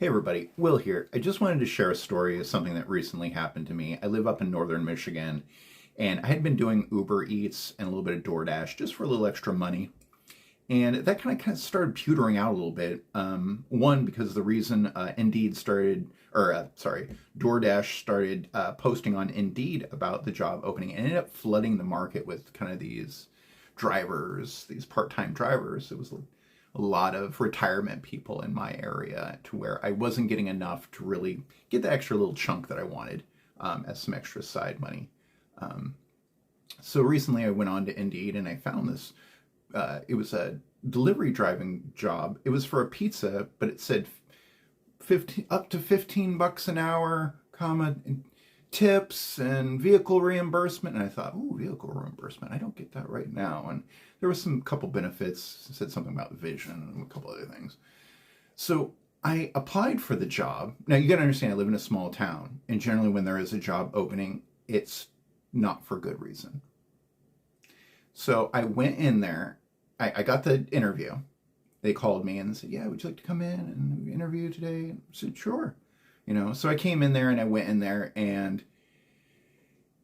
Hey everybody, Will here. I just wanted to share a story of something that recently happened to me. I live up in northern Michigan, and I had been doing Uber Eats and a little bit of DoorDash just for a little extra money. And that kind of started petering out a little bit. One, because the reason Indeed started, DoorDash started posting on Indeed about the job opening, and ended up flooding the market with kind of these drivers, these part-time drivers. It was a lot of retirement people in my area, to where I wasn't getting enough to really get the extra little chunk that I wanted as some extra side money. So recently I went on to Indeed and I found this. It was a delivery driving job. It was for a pizza, but it said 15 up to $15 an hour, comma, tips and vehicle reimbursement. And I thought, ooh, vehicle reimbursement, I don't get that right now. And there was some couple benefits. It said something about vision and a couple other things. So I applied for the job. Now you got to understand, I live in a small town, and generally when there is a job opening, it's not for good reason. So I went in there. I got the interview. They called me and said, yeah, would you like to come in and interview today? I said, sure. So I came in there and I went in there, and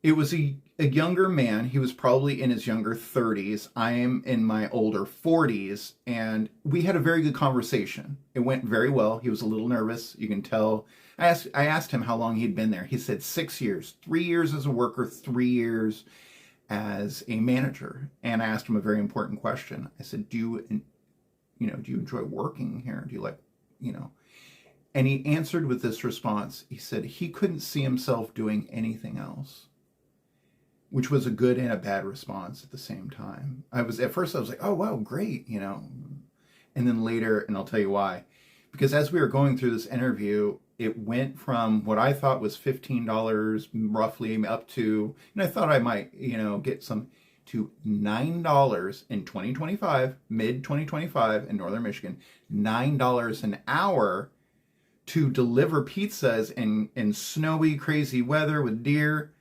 it was a younger man. He was probably in his younger 30s. I am in my older 40s, and we had a very good conversation. It went very well. He was a little nervous. You can tell. I asked him how long he'd been there. He said 6 years, 3 years as a worker, 3 years as a manager. And I asked him a very important question. I said, do you enjoy working here? Do you like, And he answered with this response. He said he couldn't see himself doing anything else, which was a good and a bad response at the same time. At first I was like, oh, wow, great, And then later, and I'll tell you why, because as we were going through this interview, it went from what I thought was $15 roughly up to, and I thought I might, get some, to $9 in 2025, mid 2025 in northern Michigan, $9 an hour to deliver pizzas in snowy, crazy weather with deer,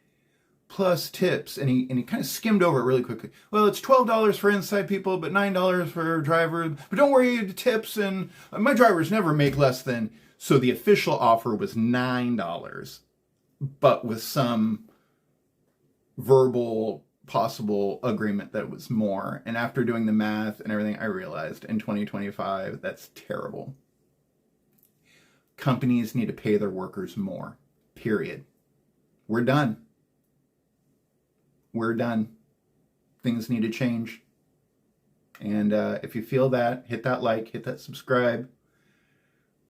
plus tips. And he kind of skimmed over it really quickly. Well, it's $12 for inside people, but $9 for driver. But don't worry, the tips, and my drivers never make less than. So the official offer was $9, but with some verbal possible agreement that it was more. And after doing the math and everything, I realized in 2025, that's terrible. Companies need to pay their workers more, period. We're done. We're done. Things need to change. And if you feel that, hit that like, hit that subscribe.